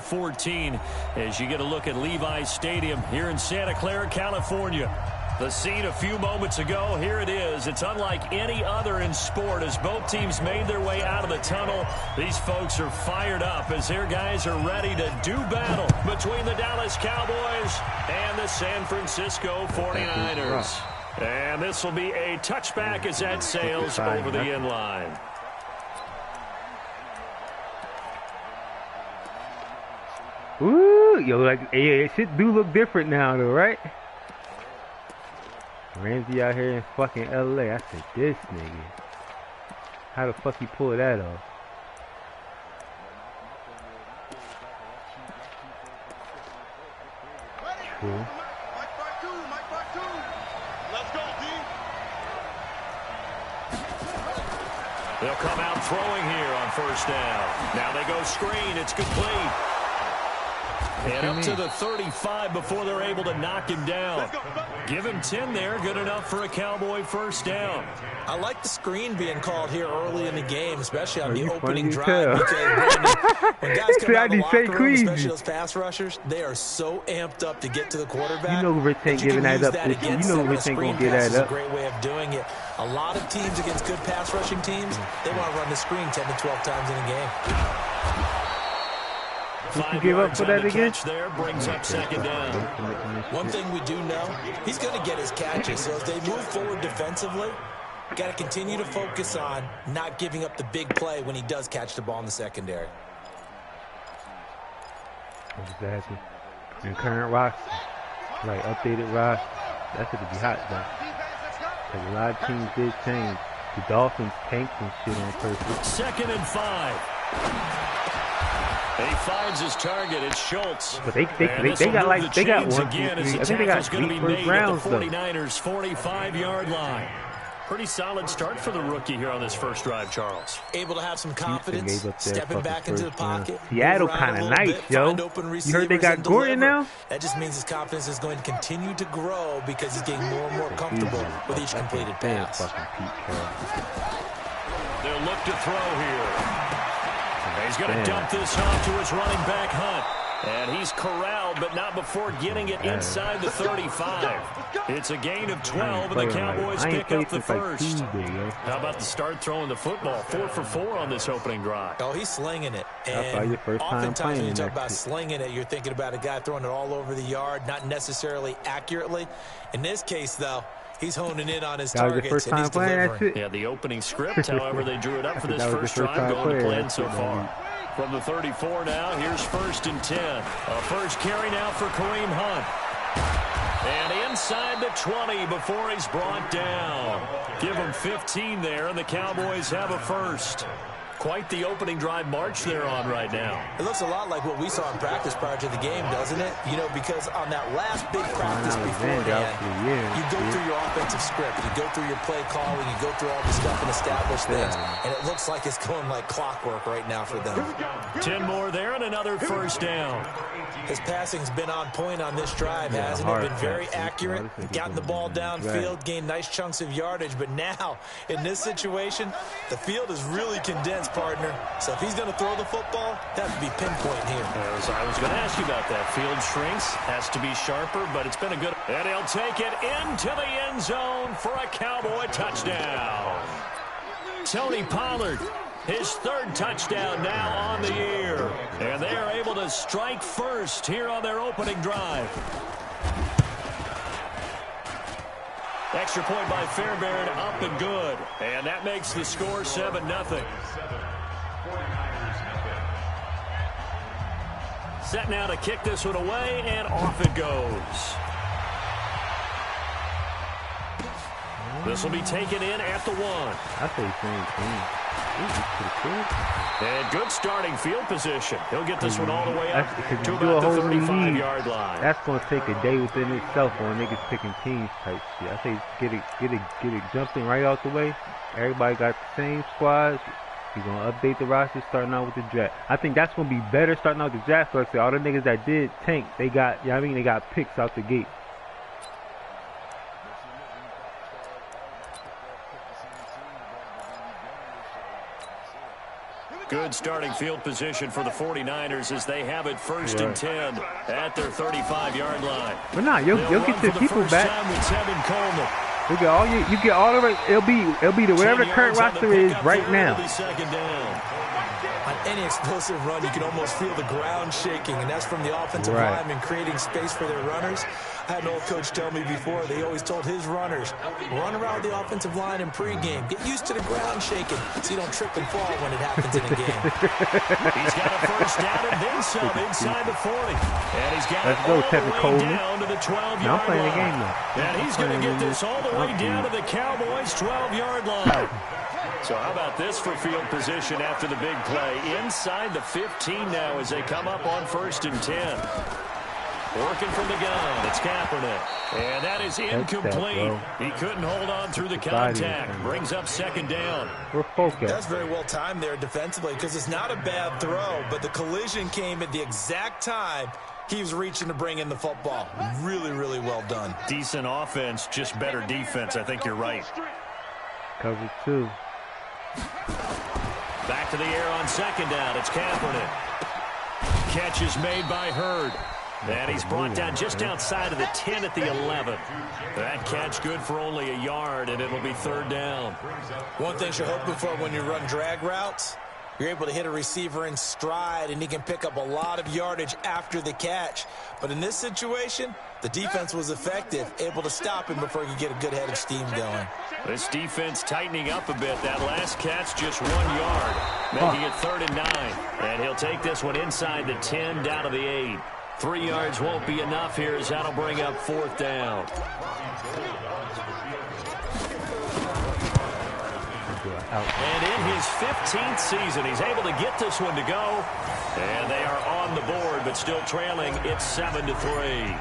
14 as you get a look at Levi's Stadium here in Santa Clara, California. The scene a few moments ago, here it is. It's unlike any other in sport as both teams made their way out of the tunnel. These folks are fired up as their guys are ready to do battle between the Dallas Cowboys and the San Francisco 49ers. And this will be a touchback as that sails over the end line. Ooh, yo, like, yeah, shit do look different now, though, right? Ramsey out here in fucking LA. I said, this nigga. How the fuck he pull that off? True. They'll come out throwing here on first down. Now they go screen. It's complete. And up to the 35 before they're able to knock him down. Give him 10 there. Good enough for a Cowboy first down. I like the screen being called here early in the game, especially on the opening drive. Because when guys come out of the locker room, especially those pass rushers, they are so amped up to get to the quarterback. You know Rich ain't giving that up. You know Rich ain't going to get that up. A great way of doing it. A lot of teams against good pass rushing teams, they want to run the screen 10 to 12 times in a game. Did you give up for that again? There brings up second down. One thing we do know, he's going to get his catches. So as they move forward defensively, got to continue to focus on not giving up the big play when he does catch the ball in the secondary. Exactly. And current roster, like updated roster, that's going to be hot though. Because a lot of teams did change. The Dolphins tanked and shit on purpose. 2nd and 5. He finds his target. It's Schultz. But they got like they got 1, 2, 3. I think they got 3 first rounds though. 49ers 45-yard line. Pretty solid start for the rookie here on this first drive, Charles. Able to have some confidence, stepping back into the pocket. Seattle kind of nice, yo. You heard they got Gordon now? That just means his confidence is going to continue to grow because he's getting more and more comfortable with each completed pass. They'll look to throw here. He's going to dump this off to his running back, Hunt. And he's corralled, but not before getting it inside the 35. It's a gain of 12, and the Cowboys pick up the first. How about the start throwing the football? 4 for 4 on this opening drive. Oh, he's slinging it. And oftentimes when you talk about slinging it, you're thinking about a guy throwing it all over the yard, not necessarily accurately. In this case, though, he's honing in on his targets, and he's delivering. Yeah, the opening script, however, they drew it up for this first drive, going to plan so far. From the 34 now, here's 1st and 10. A first carry now for Kareem Hunt. And inside the 20 before he's brought down. Give him 15 there, and the Cowboys have a first. Quite the opening drive march they're on right now. It looks a lot like what we saw in practice prior to the game, doesn't it? You know, because on that last big practice beforehand, you go through your offensive script, you go through your play calling, you go through all the stuff and establish things, and it looks like it's going like clockwork right now for them. 10 more there and another first down. His passing's been on point on this drive, hasn't it? Been very accurate, gotten the ball downfield, gained nice chunks of yardage, but now, in this situation, the field is really condensed, partner. So if he's going to throw the football, that would be pinpoint here. I was going to ask you about that. Field shrinks, has to be sharper, but it's been a good... And he'll take it into the end zone for a Cowboy touchdown. Tony Pollard, his 3rd touchdown now on the year. And they are able to strike first here on their opening drive. Extra point by Fairbairn, up and good. And that makes the score 7-0. Set now to kick this one away, and off it goes. This will be taken in at the 1. I say same thing. And good starting field position. He'll get this one all the way up to about the 35-yard line. That's going to take a day within itself on niggas picking teams type shit. I say get it jumping right out the way. Everybody got the same squads. You're going to update the roster starting out with the draft. I think that's going to be better starting out with the draft. So like I say, all the niggas that did tank, they got, you know what I mean, they got picks out the gate. Good starting field position for the 49ers as they have it 1st and 10 at their 35-yard line. But nah, you'll get your people back. You get all the right. It'll be the whatever the current roster is right now. On any explosive run, you can almost feel the ground shaking, and that's from the offensive linemen creating space for their runners. I had an old coach tell me before, they always told his runners, run around the offensive line in pregame. Get used to the ground shaking so you don't trip and fall when it happens in a game. He's got a first down and then some inside the 40. And he's got it all the way down to the 12-yard line. I'm playing the game now. And he's going to get this all the way down to the Cowboys' 12-yard line. So how about this for field position after the big play? Inside the 15 now as they come up on 1st and 10. Working from the gun, it's Kaepernick. And that is incomplete. He couldn't hold on through the contact. Brings up 2nd down. We're focused. That's very well timed there defensively because it's not a bad throw, but the collision came at the exact time he was reaching to bring in the football. Really, really well done. Decent offense, just better defense. I think you're right. Cover 2. Back to the air on 2nd down. It's Kaepernick. Catch is made by Hurd. And he's brought down just outside of the 10 at the 11. That catch good for only a yard, and it'll be 3rd down. One thing you're hoping for when you run drag routes, you're able to hit a receiver in stride, and he can pick up a lot of yardage after the catch. But in this situation, the defense was effective, able to stop him before he could get a good head of steam going. This defense tightening up a bit. That last catch just 1 yard, making it 3rd and 9. And he'll take this one inside the 10 down to the 8. 3 yards won't be enough here as that'll bring up 4th down. And in his 15th season, he's able to get this one to go. And they are on the board, but still trailing. It's 7-3.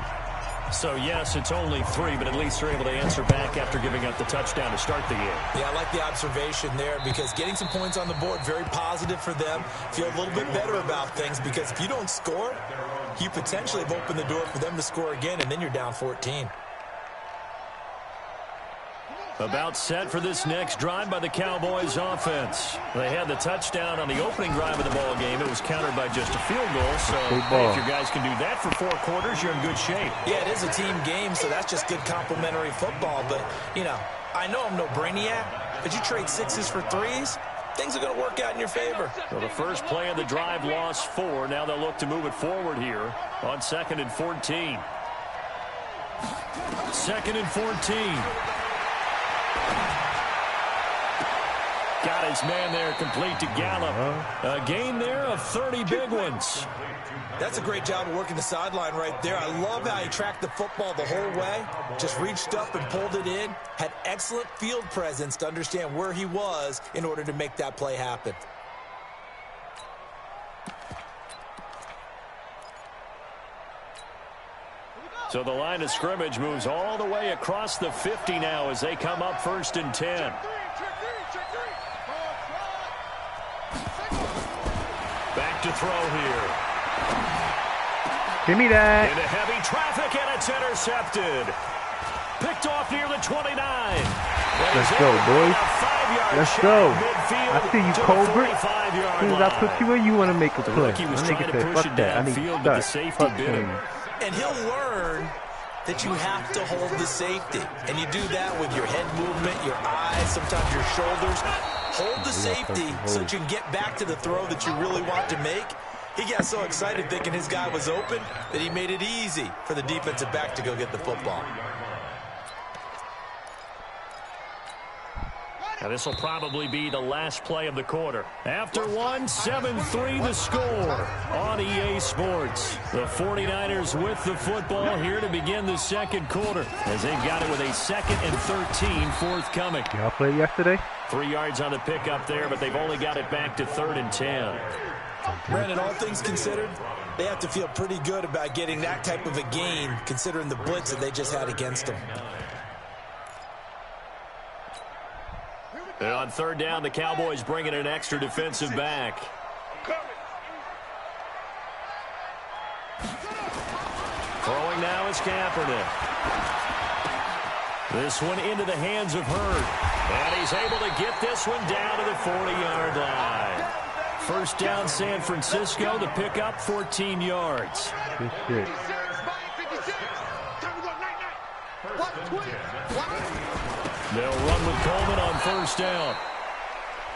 So, yes, it's only 3, but at least they're able to answer back after giving up the touchdown to start the game. Yeah, I like the observation there because getting some points on the board, very positive for them. Feel a little bit better about things because if you don't score, you potentially have opened the door for them to score again, and then you're down 14. About set for this next drive by the Cowboys offense. They had the touchdown on the opening drive of the ball game. It was countered by just a field goal. So if you guys can do that for 4 quarters, you're in good shape. Yeah, it is a team game, so that's just good complementary football. But, you know, I know I'm no brainiac, but you trade 6s for 3s, things are going to work out in your favor. So the first play of the drive lost 4. Now they'll look to move it forward here on 2nd and 14. 2nd and 14. Got his man there complete to Gallup. A gain there of 30 big ones. That's a great job of working the sideline right there. I love how he tracked the football the whole way. Just reached up and pulled it in. Had excellent field presence to understand where he was in order to make that play happen. So the line of scrimmage moves all the way across the 50 now as they come up 1st and 10. Back to throw here. Give me that. Into heavy traffic, and it's intercepted. Picked off near the 29. Let's go, boys. Let's go. I see you, Colbert. As soon as I put you in, you want to make a play. He was trying to push it downfield, but the safety bit him. And he'll learn that you have to hold the safety. And you do that with your head movement, your eyes, sometimes your shoulders. Hold the safety so that you can get back to the throw that you really want to make. He got so excited thinking his guy was open that he made it easy for the defensive back to go get the football. Now this will probably be the last play of the quarter. After one, 7-3 the score on EA Sports. The 49ers with the football here to begin the 2nd quarter as they've got it with a 2nd and 13 forthcoming. Y'all played yesterday? 3 yards on the pickup there, but they've only got it back to 3rd and 10. Brandon, all things considered, they have to feel pretty good about getting that type of a gain considering the blitz that they just had against them. And on 3rd down, the Cowboys bring in an extra defensive back. Throwing now is Kaepernick. This one into the hands of Hurd. And he's able to get this one down to the 40-yard line. First down, San Francisco. The pickup, 14 yards. Good shit. They'll run with Coleman on first down.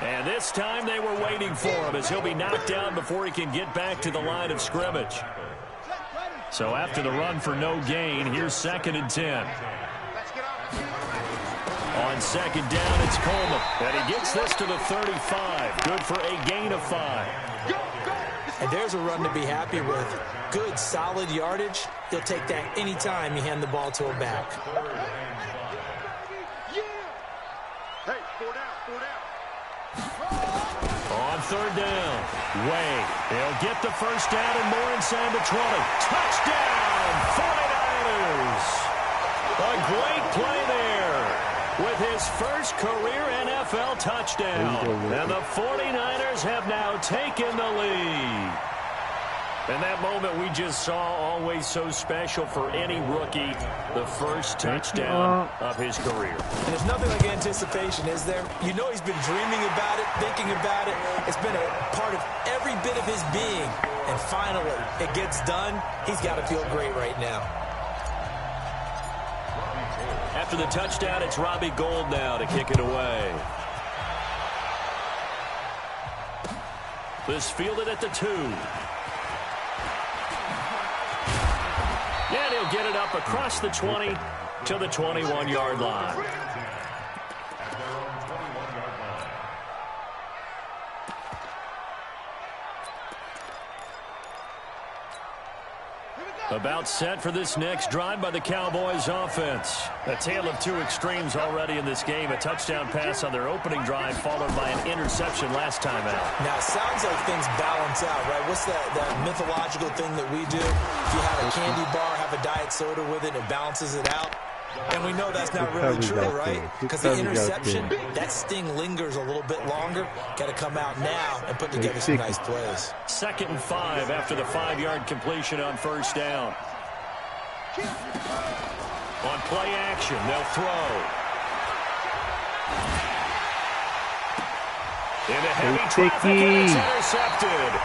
And this time they were waiting for him as he'll be knocked down before he can get back to the line of scrimmage. So after the run for no gain, here's 2nd and 10. On second down, it's Coleman. And he gets this to the 35. Good for a gain of 5. And there's a run to be happy with. Good, solid yardage. He'll take that anytime you hand the ball to a back. On third down, Way. He'll get the first down and more inside the 20. Touchdown, 49ers. A great play there with his first career NFL touchdown. And the 49ers have now taken the lead. And that moment we just saw, always so special for any rookie, the first touchdown of his career. And there's nothing like anticipation, is there? You know he's been dreaming about it, thinking about it. It's been a part of every bit of his being. And finally, it gets done. He's got to feel great right now. After the touchdown, it's Robbie Gould now to kick it away. This fielded at the 2. And he'll get it up across the 20 to the 21-yard line. About set for this next drive by the Cowboys offense. A tale of two extremes already in this game. A touchdown pass on their opening drive followed by an interception last time out. Now, it sounds like things balance out, right? What's that mythological thing that we do? If you have a candy bar, have a diet soda with it, it balances it out. And we know that's not really true, right? Because the interception, that sting lingers a little bit longer. Got to come out now and put together some nice plays. 2nd and 5 after the 5-yard completion on first down. On play action, they'll throw. Into heavy traffic, and it's intercepted.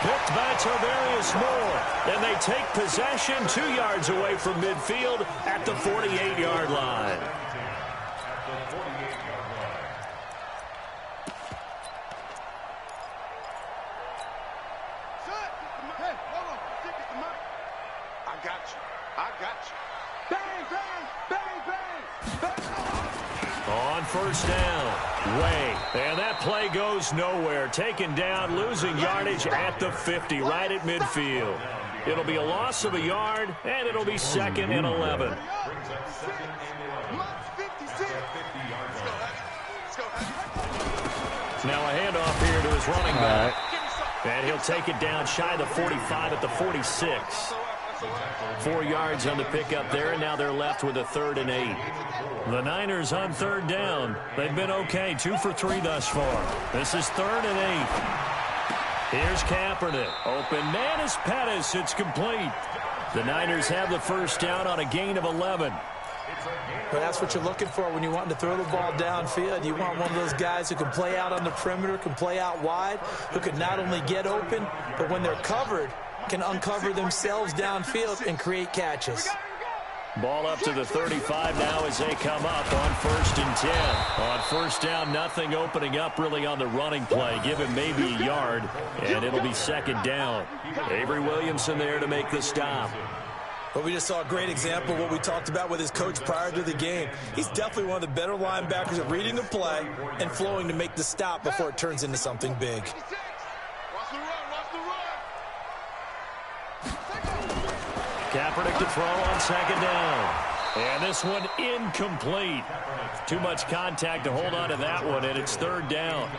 Picked by Tavarius Moore. And they take possession 2 yards away from midfield at the 48-yard line. On first down, Way. And that play goes nowhere. Taken down, losing yardage at the 50, right at midfield. It'll be a loss of a yard, and it'll be 2nd and 11. Now a handoff here to his running back. And he'll take it down shy of the 45 at the 46. 4 yards on the pickup there, and now they're left with a 3rd and 8. The Niners on third down. They've been okay, 2 for 3 thus far. This is 3rd and 8. Here's Kaepernick. Open man is Pettis. It's complete. The Niners have the first down on a gain of 11. Well, that's what you're looking for when you want to throw the ball downfield. You want one of those guys who can play out on the perimeter, can play out wide, who can not only get open, but when they're covered, can uncover themselves downfield and create catches. Ball up to the 35 now as they come up on 1st and 10. On first down, nothing opening up really on the running play. Give him maybe a yard, and it'll be 2nd down. Avery Williamson there to make the stop. But we just saw a great example of what we talked about with his coach prior to the game. He's definitely one of the better linebackers at reading the play and flowing to make the stop before it turns into something big. Kaepernick to throw on 2nd down. And this one incomplete. Too much contact to hold on to that one, and it's 3rd down.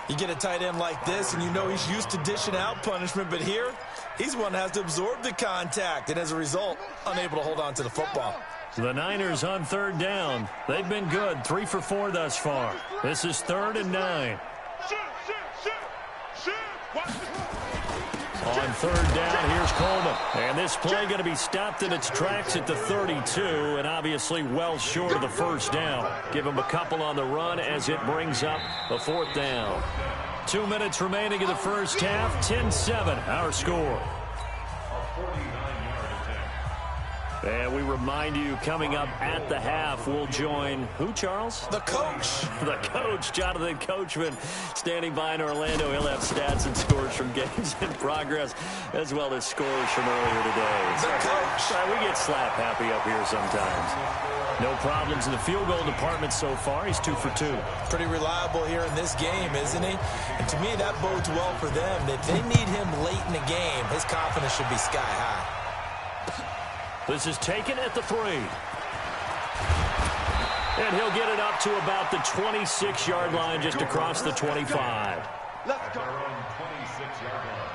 You get a tight end like this, and you know he's used to dishing out punishment, but here, he's one that has to absorb the contact, and as a result, unable to hold on to the football. The Niners on 3rd down. They've been good, 3 for 4 thus far. This is 3rd and 9. On 3rd down, here's Coleman. And this play going to be stopped in its tracks at the 32, and obviously well short of the first down. Give him a couple on the run as it brings up a 4th down. 2 minutes remaining in the first half. 10-7, our score. And we remind you, coming up at the half, we'll join who, Charles? The coach. The coach, Jonathan Coachman, standing by in Orlando. He'll have stats and scores from games in progress, as well as scores from earlier today. The coach. We get slap happy up here sometimes. No problems in the field goal department so far. He's 2 for 2. Pretty reliable here in this game, isn't he? And to me, that bodes well for them. If they need him late in the game, his confidence should be sky high. This is taken at the 3. And he'll get it up to about the 26-yard line, just across the 25. Let's go. 26-yard line.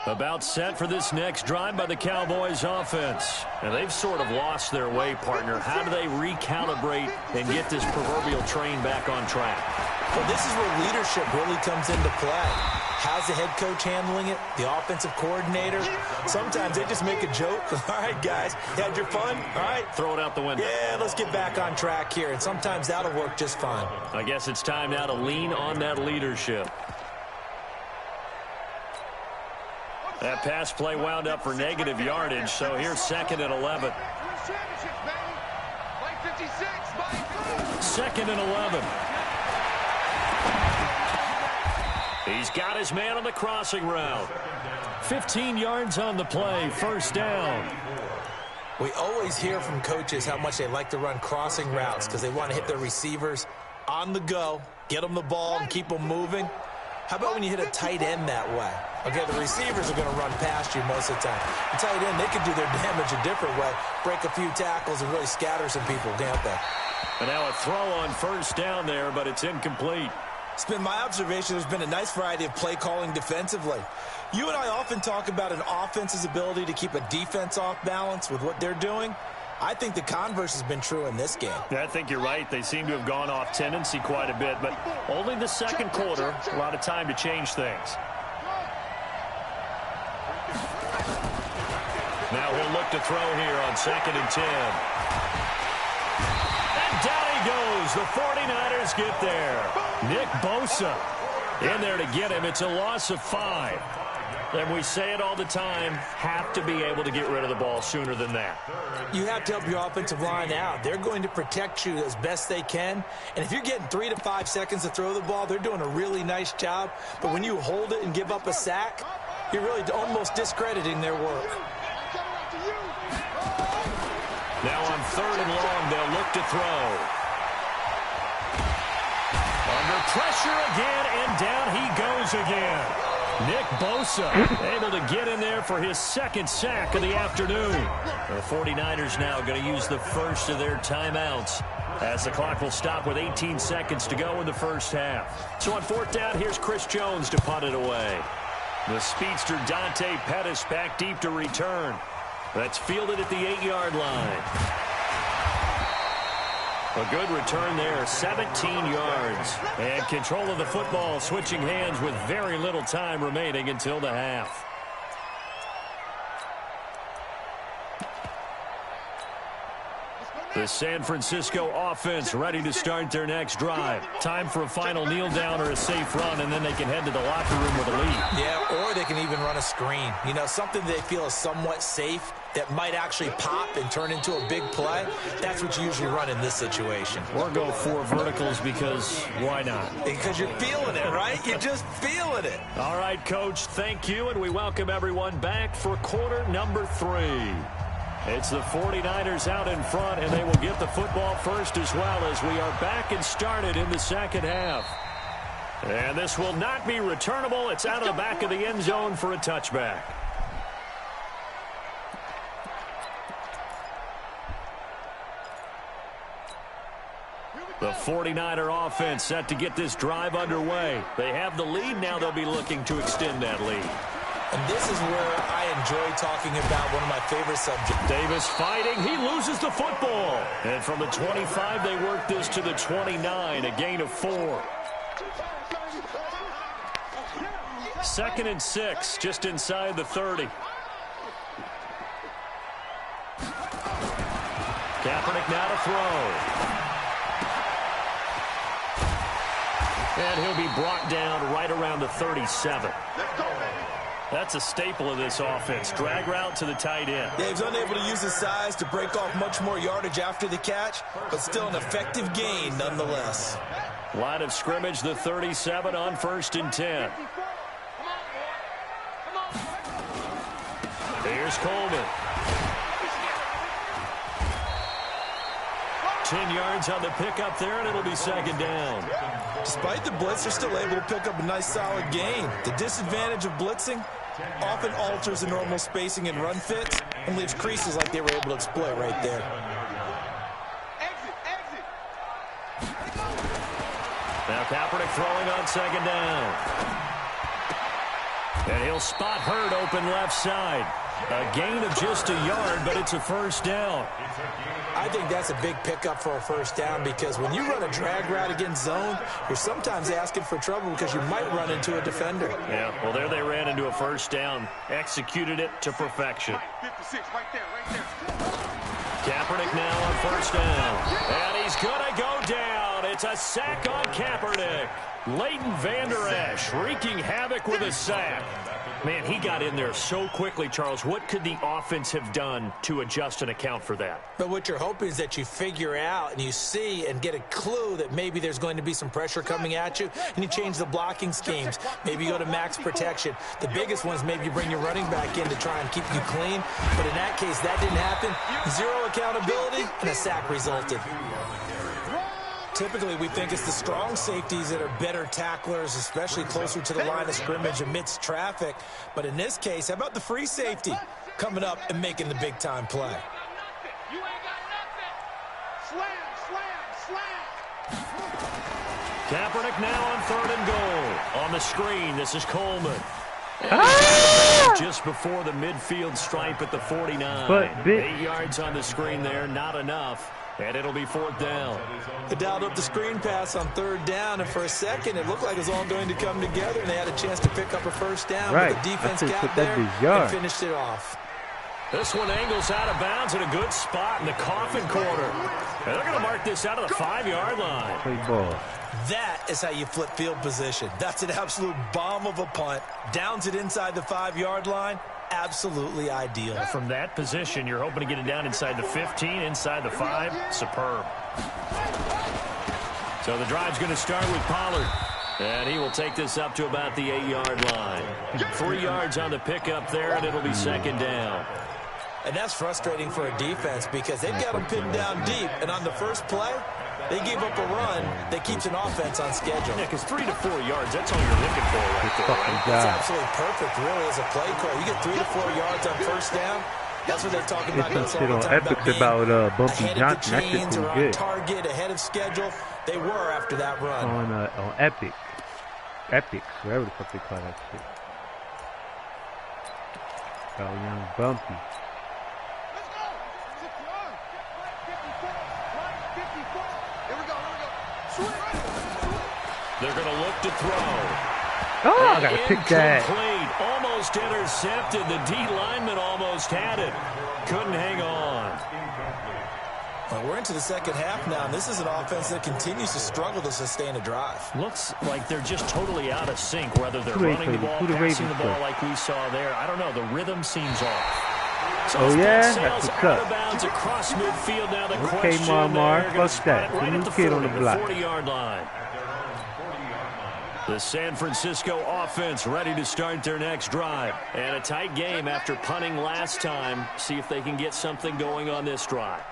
About set for this next drive by the Cowboys offense. And they've sort of lost their way, partner. How do they recalibrate and get this proverbial train back on track? Well, this is where leadership really comes into play. How's the head coach handling it? The offensive coordinator? Sometimes they just make a joke. All right, guys, you had your fun? All right. Throw it out the window. Yeah, let's get back on track here. And sometimes that'll work just fine. I guess it's time now to lean on that leadership. That pass play wound up for negative yardage, so here's 2nd and 11. 2nd and 11. He's got his man on the crossing route. 15 yards on the play, first down. We always hear from coaches how much they like to run crossing routes because they want to hit their receivers on the go, get them the ball, and keep them moving. How about when you hit a tight end that way? Okay, the receivers are going to run past you most of the time. The tight end, they can do their damage a different way, break a few tackles and really scatter some people, can't they? And now a throw on first down there, but it's incomplete. It's been my observation there's been a nice variety of play calling defensively. You and I often talk about an offense's ability to keep a defense off balance with what they're doing. I think the converse has been true in this game. Yeah, I think you're right. They seem to have gone off tendency quite a bit, but only the second quarter, a lot of time to change things. Now he'll look to throw here on 2nd and 10. And down he goes. The 49ers get there. Nick Bosa in there to get him. It's a loss of 5. And we say it all the time, have to be able to get rid of the ball sooner than that. You have to help your offensive line out. They're going to protect you as best they can. And if you're getting 3 to 5 seconds to throw the ball, they're doing a really nice job. But when you hold it and give up a sack, you're really almost discrediting their work. Now on 3rd and long, they'll look to throw. Under pressure again, and down he goes again. Nick Bosa able to get in there for his 2nd sack of the afternoon. The 49ers now going to use the first of their timeouts as the clock will stop with 18 seconds to go in the first half. So on 4th down, here's Chris Jones to punt it away. The speedster Dante Pettis back deep to return. That's fielded at the 8-yard line. A good return there, 17 yards. And control of the football, switching hands with very little time remaining until the half. The San Francisco offense ready to start their next drive. Time for a final kneel down or a safe run, and then they can head to the locker room with a lead. Yeah, or they can even run a screen. You know, something they feel is somewhat safe that might actually pop and turn into a big play. That's what you usually run in this situation. Or go 4 verticals because why not? Because you're feeling it, right? You're just feeling it. All right, Coach, thank you, and we welcome everyone back for quarter number 3. It's the 49ers out in front, and they will get the football first as well as we are back and started in the second half. And this will not be returnable. It's out of the back of the end zone for a touchback. The 49er offense set to get this drive underway. They have the lead. Now they'll be looking to extend that lead. And this is where I enjoy talking about one of my favorite subjects. Davis fighting. He loses the football. And from the 25, they work this to the 29, a gain of 4. 2nd and 6, just inside the 30. Kaepernick now to throw. And he'll be brought down right around the 37. That's a staple of this offense. Drag route to the tight end. Yeah, he was unable to use his size to break off much more yardage after the catch, but still an effective gain nonetheless. Line of scrimmage, the 37 on 1st and 10. Here's Coleman. 10 yards on the pickup there, and it'll be 2nd down. Despite the blitz, they're still able to pick up a nice solid gain. The disadvantage of blitzing often alters the normal spacing and run fits and leaves creases like they were able to exploit right there. Now Kaepernick throwing on 2nd down. And he'll spot Hurd open left side. A gain of just a yard, but it's a 1st down. I think that's a big pickup for a 1st down because when you run a drag route against zone, you're sometimes asking for trouble because you might run into a defender. Yeah, well, there they ran into a 1st down. Executed it to perfection. 56, right there. Kaepernick now on 1st down. And he's going to go down. It's a sack on Kaepernick. Leighton Vander Esch wreaking havoc with a sack. Man, he got in there so quickly, Charles. What could the offense have done to adjust and account for that? But what you're hoping is that you figure out and you see and get a clue that maybe there's going to be some pressure coming at you, and you change the blocking schemes. Maybe you go to max protection. The biggest one is maybe you bring your running back in to try and keep you clean. But in that case, that didn't happen. 0 accountability, and a sack resulted. Typically, we think it's the strong safeties that are better tacklers, especially closer to the line of scrimmage amidst traffic. But in this case, how about the free safety coming up and making the big-time play? You ain't got nothing. Slam. Kaepernick now on 3rd and goal. On the screen, this is Coleman. Just before the midfield stripe at the 49. But 8 yards on the screen there, not enough. And it'll be 4th down. They dialed up the screen pass on 3rd down, and for a second, it looked like it was all going to come together, and they had a chance to pick up a 1st down. Right. But the defense got there and finished it off. This one angles out of bounds in a good spot in the coffin corner. And they're going to mark this out of the 5-yard line. Play ball. That is how you flip field position. That's an absolute bomb of a punt. Downs it inside the 5-yard line. Absolutely ideal. From that position, you're hoping to get it down inside the 15, inside the 5. Superb. So the drive's going to start with Pollard. And he will take this up to about the 8-yard line. 3 yards on the pickup there, and it'll be 2nd down. And that's frustrating for a defense because they've got them pinned down deep. And on the first play, they gave up a run that keeps an offense on schedule. Yeah, because 3 to 4 yards, that's all you're looking for right there, right? It's absolutely perfect, really, as a play call. You get 3 to 4 yards on 1st down. That's what they're talking about. It's some shit on Epics about Bumpy Johnson. That shit's pretty good. Target, ahead of schedule. They were after that run. On Epics, whatever the fuck they call that shit. About young Bumpy. They're going to look to throw. Oh, I got to pick that. Almost intercepted. The D lineman almost had it. Couldn't hang on. Well, we're into the second half now, and this is an offense that continues to struggle to sustain a drive. Looks like they're just totally out of sync, whether they're running the ball, passing the ball like we saw there. I don't know. The rhythm seems off. So oh, yeah? That's what's out up. of bounds across midfield. Now the okay, Marmar. Fuck that. The new kid on the block. 40-yard line. The San Francisco offense ready to start their next drive. And a tight game after punting last time. See if they can get something going on this drive.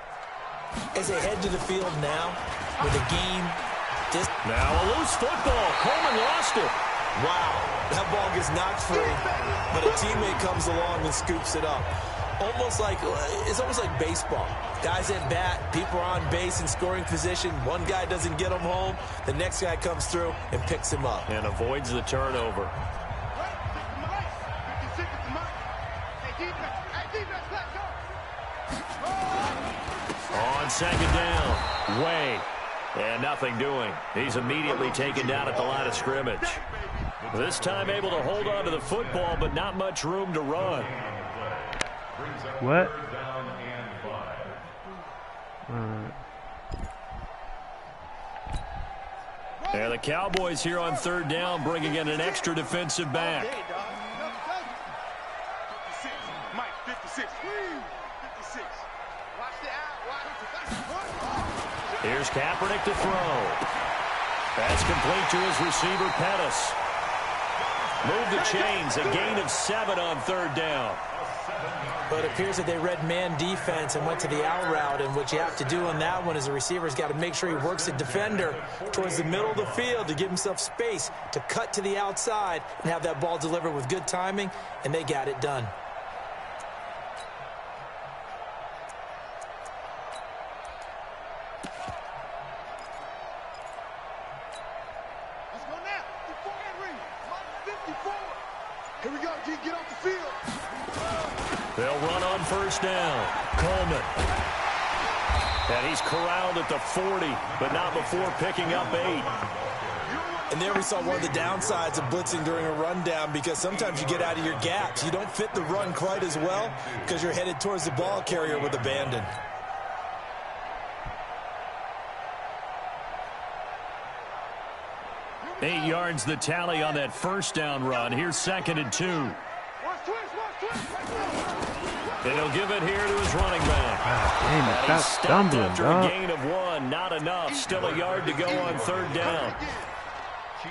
As they head to the field now with a game. Now a loose football. Coleman lost it. Wow, that ball gets knocked free, but a teammate comes along and scoops it up. It's almost like baseball. Guys at bat, people are on base in scoring position. One guy doesn't get him home. The next guy comes through and picks him up. And avoids the turnover. On 2nd down, Way. And nothing doing. He's immediately taken down at the line of scrimmage. This time able to hold on to the football, but not much room to run. What? And the Cowboys here on 3rd down, bringing in an extra defensive back. 56. Mike, 56. 56. Watch the out. Here's Kaepernick to throw. That's complete to his receiver, Pettis. Move the chains, a gain of 7 on 3rd down. But it appears that they read man defense and went to the out route, and what you have to do on that one is the receiver's got to make sure he works the defender towards the middle of the field to give himself space to cut to the outside and have that ball delivered with good timing, and they got it done. Let's go now. 54. Here we go, G. Get off the field. They'll run on 1st down. Coleman. And he's corralled at the 40, but not before picking up 8. And there we saw one of the downsides of blitzing during a rundown, because sometimes you get out of your gaps. You don't fit the run quite as well because you're headed towards the ball carrier with abandon. Eight yards the tally on that 1st down run. Here's 2nd and 2. Watch twist. And he'll give it here to his running back. Damn, And stop he's stopped stumbling, after dog. a gain of 1. Not enough. Still a yard to go on 3rd down.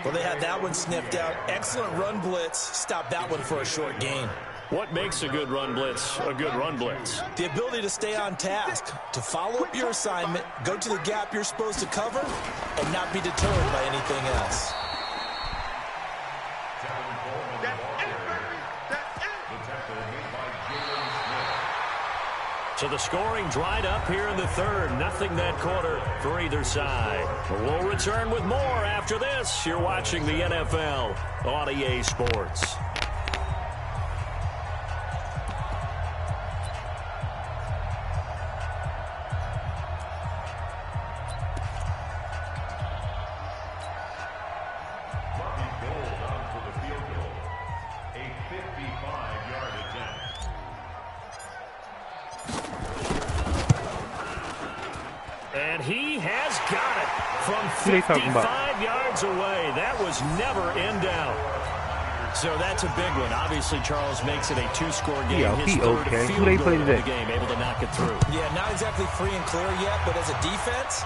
Well, they had that one sniffed out. Excellent run blitz. Stopped that one for a short gain. What makes a good run blitz a good run blitz? The ability to stay on task, to follow up your assignment, go to the gap you're supposed to cover, and not be deterred by anything else. So the scoring dried up here in the 3rd. Nothing that quarter for either side. We'll return with more after this. You're watching the NFL on EA Sports. And he has got it from 55 yards away. That was never in doubt. So that's a big one. Obviously, Charles makes it a 2-score game. Yeah, His third okay. field Who they goal play of the today? game, able to knock it through. Yeah, not exactly free and clear yet, but as a defense,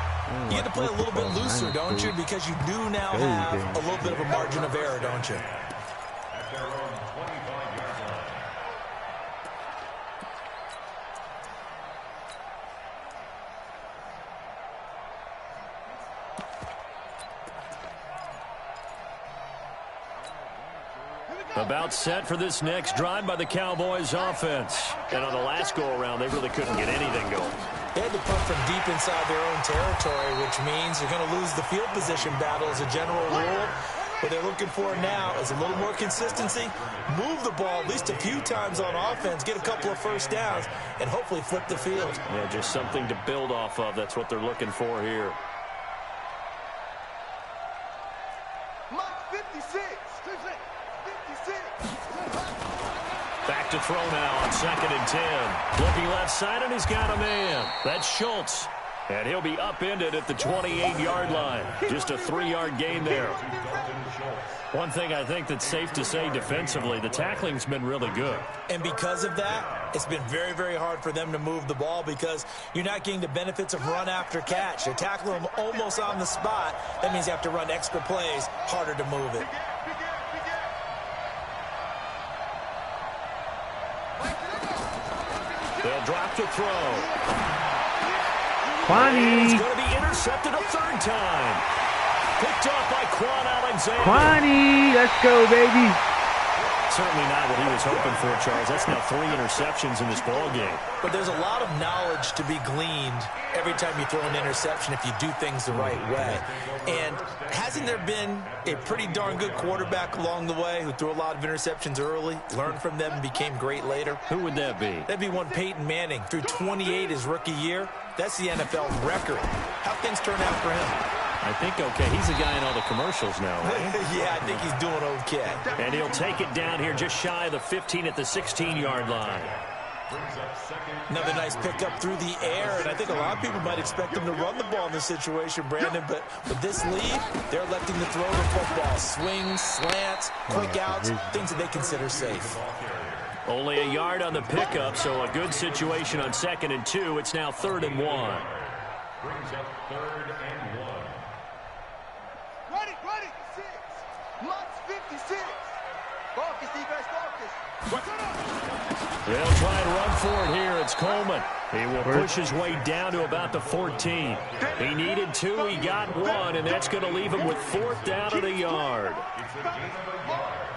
you get to play a little bit looser, don't you? Because you do now have a little bit of a margin of error, don't you? About set for this next drive by the Cowboys offense. And on the last go-around, they really couldn't get anything going. They had to punt from deep inside their own territory, which means you're going to lose the field position battle as a general rule. What they're looking for now is a little more consistency, move the ball at least a few times on offense, get a couple of 1st downs, and hopefully flip the field. Yeah, just something to build off of. That's what they're looking for here. Mike, 56. Back to throw now on 2nd and 10. Looking left side, and he's got a man. That's Schultz. And he'll be upended at the 28-yard line. Just a 3-yard gain there. One thing I think that's safe to say defensively, the tackling's been really good. And because of that, it's been very, very hard for them to move the ball because you're not getting the benefits of run after catch. They're tackling them almost on the spot. That means you have to run extra plays, harder to move it. They'll drop to throw. Kwani. He's going to be intercepted a 3rd time. Picked off by Quan Alexander. Kwani, let's go, baby. Certainly not what he was hoping for, Charles. That's now 3 interceptions in this ball game. But there's a lot of knowledge to be gleaned every time you throw an interception if you do things the right way. And hasn't there been a pretty darn good quarterback along the way who threw a lot of interceptions early, learned from them, and became great later? Who would that be? That'd be one Peyton Manning. Threw 28 his rookie year. That's the NFL record. How'd things turn out for him? I think okay. He's the guy in all the commercials now, right? Yeah, I think he's doing okay. And he'll take it down here just shy of the 15 at the 16-yard line. Another nice pickup through the air, and I think a lot of people might expect him to run the ball in this situation, Brandon, but with this lead, they're electing to throw the football. Swings, slants, quick outs, things that they consider safe. Only a yard on the pickup, so a good situation on 2nd and 2. It's now 3rd and 1. Brings up 3rd and 1. Ready, 6. Lux 56. Focus, defense, focus. They'll try and run for it here. It's Coleman. He will push his way down to about the 14. He needed 2. He got 1, and that's going to leave him with 4th down and a yard. It's a gain of a yard.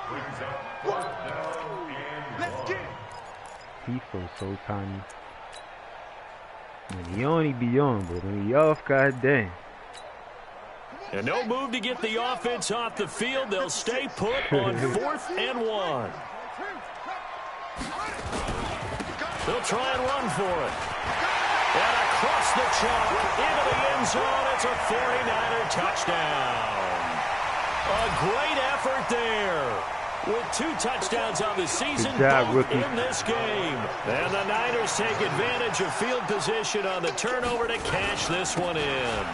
Brings up 4th down and 1. He feels so tiny. When he on, he be on, but when he off, goddamn. And no move to get the offense off the field. They'll stay put on 4th and 1. They'll try and run for it. And across the chalk into the end zone. It's a 49er touchdown. A great effort there. With 2 touchdowns on the season, both in this game. And the Niners take advantage of field position on the turnover to cash this one in.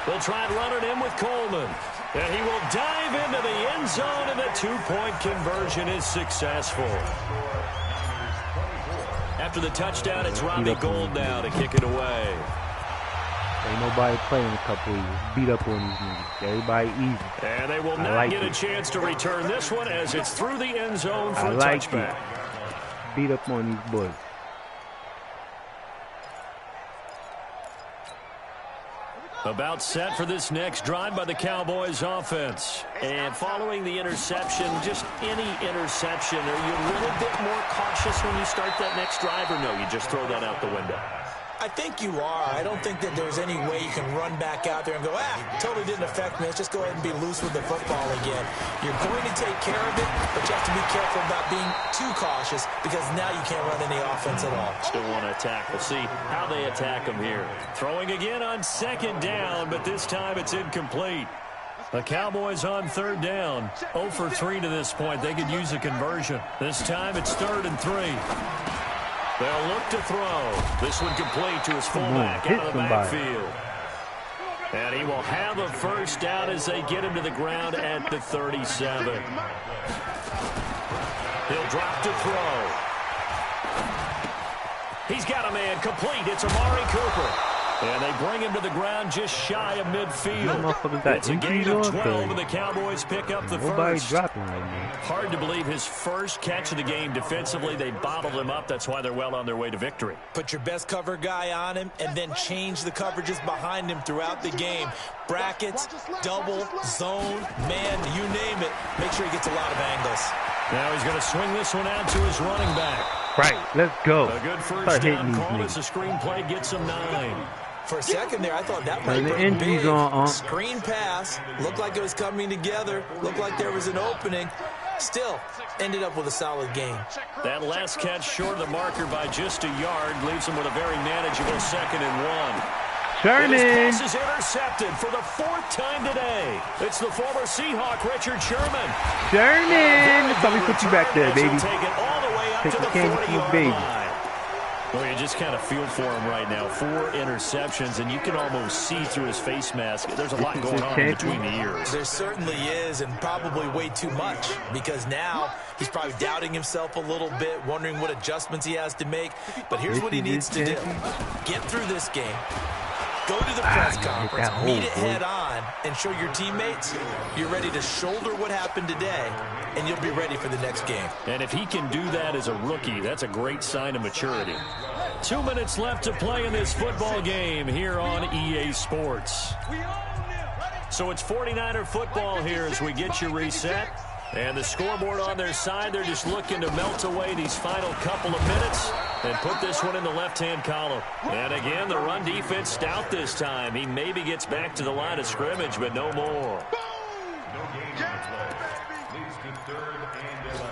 They'll try and run it in with Coleman. And he will dive into the end zone, and the 2-point conversion is successful. After the touchdown, it's Robbie Gould now to kick it away. Ain't nobody playing a couple years. Beat up on these niggas. Everybody easy. And they will not get a chance to return this one as it's through the end zone for a touchback. Beat up on these boys. About set for this next drive by the Cowboys offense. And following the interception, just any interception, are you a little bit more cautious when you start that next drive, or no, you just throw that out the window? I think you are. I don't think that there's any way you can run back out there and go, totally didn't affect me. Let's just go ahead and be loose with the football again. You're going to take care of it, but you have to be careful about being too cautious because now you can't run any offense at all. Still want to attack. We'll see how they attack them here. Throwing again on 2nd down, but this time it's incomplete. The Cowboys on 3rd down. 0 for 3 to this point. They could use a conversion. This time it's 3rd and 3. They'll look to throw. This one complete to his fullback out of the backfield. And he will have a first down as they get him to the ground at the 37. He'll drop to throw. He's got a man complete. It's Amari Cooper. And they bring him to the ground just shy of midfield. It's a gain of 12, and the Cowboys pick up the first. Dropping right now. Hard to believe his first catch of the game defensively. They bottled him up. That's why they're well on their way to victory. Put your best cover guy on him and then change the coverages behind him throughout the game. Brackets, double, zone, man, you name it. Make sure he gets a lot of angles. Now he's going to swing this one out to his running back. Right, let's go. A good first down call as the screenplay gets him 9. For a second there, I thought that might be big. Screen pass. Looked like it was coming together. Looked like there was an opening. Still, ended up with a solid game. That last catch short of the marker by just a yard leaves him with a very manageable 2nd and 1. Sherman. His pass is intercepted for the 4th time today. It's the former Seahawk, Richard Sherman. Sherman. Let me put you back there, baby. Take it all the way up to the 40-yard line. Well, you just kind of feel for him right now. 4 interceptions, and you can almost see through his face mask. There's a lot going on between the ears. There certainly is, and probably way too much, because now he's probably doubting himself a little bit, wondering what adjustments he has to make. But here's what he needs to do. Get through this game. Go to the press conference, meet it head on, and show your teammates you're ready to shoulder what happened today, and you'll be ready for the next game. And if he can do that as a rookie, that's a great sign of maturity. 2 minutes left to play in this football game here on EA Sports. So it's 49er football here as we get you reset. And the scoreboard on their side, they're just looking to melt away these final couple of minutes and put this one in the left-hand column. And again, the run defense stout this time. He maybe gets back to the line of scrimmage, but no more. No gain on play. Leads to 3rd and 11.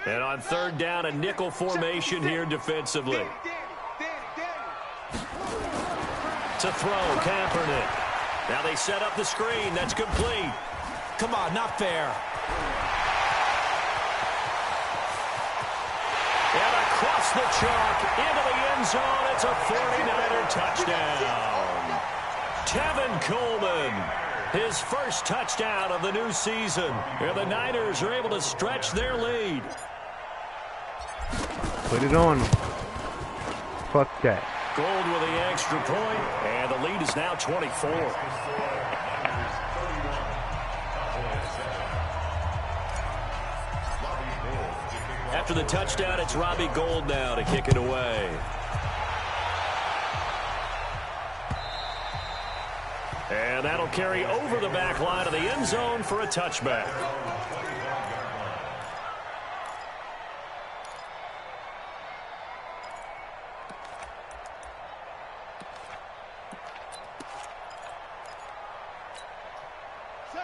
And on 3rd down, a nickel formation here defensively. To throw, Kaepernick. Now they set up the screen. That's complete. Come on, not fair. And across the chalk, into the end zone. It's a 49er touchdown. Tevin Coleman, his first touchdown of the new season. And the Niners are able to stretch their lead. Put it on them. Fuck that. Gold with the extra point, and the lead is now 24. After the touchdown, it's Robbie Gould now to kick it away. And that'll carry over the back line of the end zone for a touchback.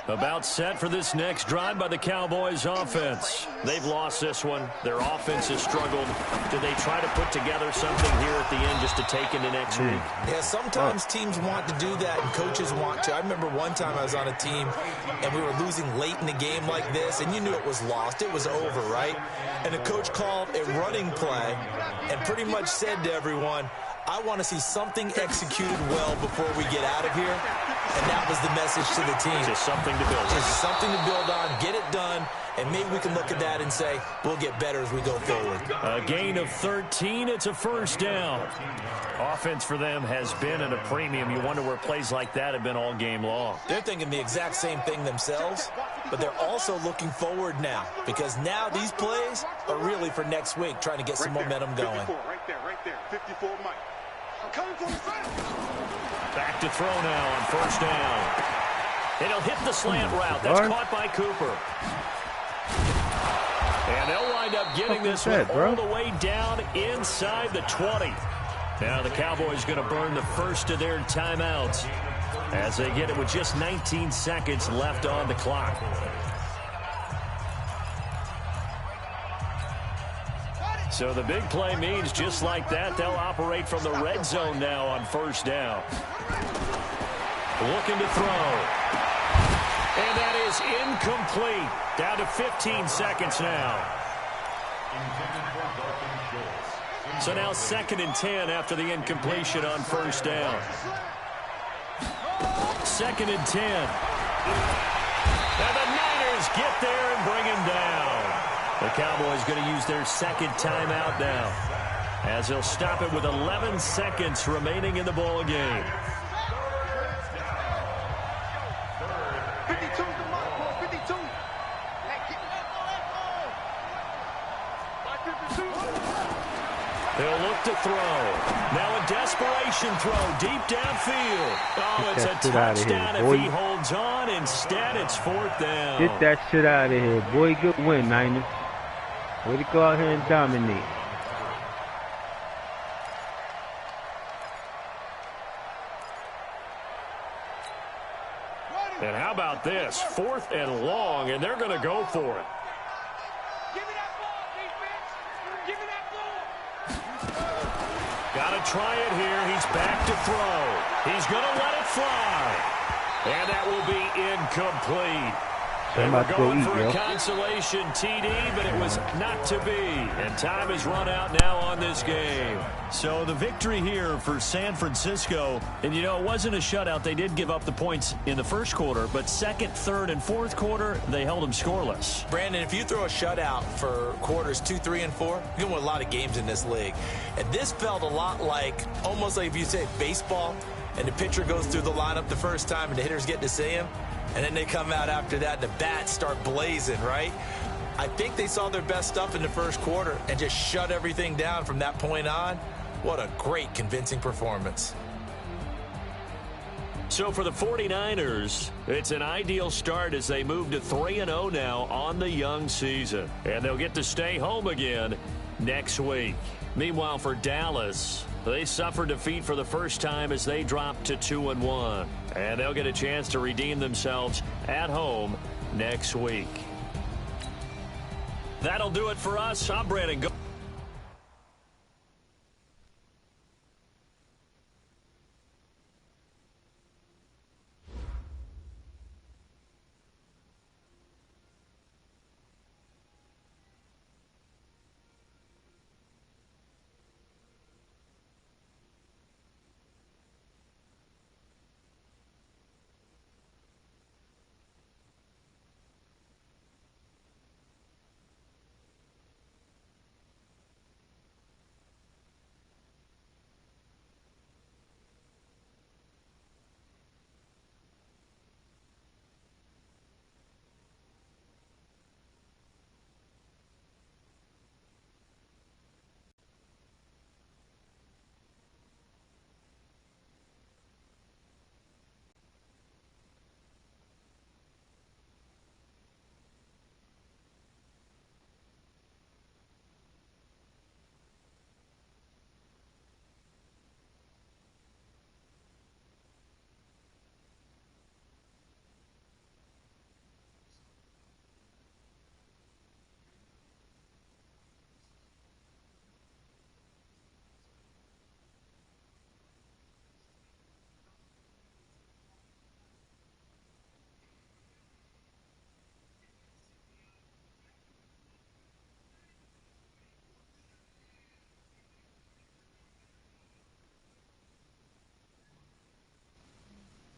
About set for this next drive by the Cowboys offense. They've lost this one. Their offense has struggled. Do they try to put together something here at the end just to take into next week? Yeah, sometimes teams want to do that and coaches want to. I remember one time I was on a team and we were losing late in the game like this, and you knew it was lost. It was over, right? And the coach called a running play and pretty much said to everyone, I want to see something executed well before we get out of here. And that was the message to the team. Just something to build on. Just something to build on, get it done, and maybe we can look at that and say, we'll get better as we go forward. A gain of 13, it's a first down. Offense for them has been at a premium. You wonder where plays like that have been all game long. They're thinking the exact same thing themselves, but they're also looking forward now, because now these plays are really for next week, trying to get some momentum going. 54, right there, 54, Mike. I'm coming for the Back to throw now on first down. And he'll hit the slant route. That's caught by Cooper. And they'll wind up getting this one all the way down inside the 20. Now the Cowboys going to burn the first of their timeouts as they get it with just 19 seconds left on the clock. So the big play means just like that, they'll operate from the red zone now on first down. Looking to throw. And that is incomplete. Down to 15 seconds now. So now 2nd and 10 after the incompletion on first down. 2nd and 10. And the Niners get there and bring him down. The Cowboys going to use their second timeout now, as they'll stop it with 11 seconds remaining in the ball game. 52 to Mark, 52. They'll look to throw. Now a desperation throw deep downfield. Oh, it's a touchdown if he holds on. Instead, it's 4th down. Get that shit out of here, boy. Good win, Niners. Way to go out here and dominate. And how about this? 4th and long, and they're going to go for it. Give me that ball, defense. Give me that ball. Got to try it here. He's back to throw. He's going to let it fly. And that will be incomplete. They were going for a consolation TD, but it was not to be. And time has run out now on this game. So the victory here for San Francisco. And, you know, it wasn't a shutout. They did give up the points in the first quarter. But 2nd, 3rd, and 4th quarter, they held them scoreless. Brandon, if you throw a shutout for quarters 2, 3, and 4, you're going to win a lot of games in this league. And this felt a lot like, almost like if you say baseball, and the pitcher goes through the lineup the first time and the hitters get to see him. And then they come out after that and the bats start blazing, right? I think they saw their best stuff in the first quarter and just shut everything down from that point on. What a great, convincing performance. So for the 49ers, it's an ideal start as they move to 3-0 now on the young season. And they'll get to stay home again next week. Meanwhile, for Dallas, they suffered defeat for the first time as they dropped to 2-1. And they'll get a chance to redeem themselves at home next week. That'll do it for us. I'm Brandon.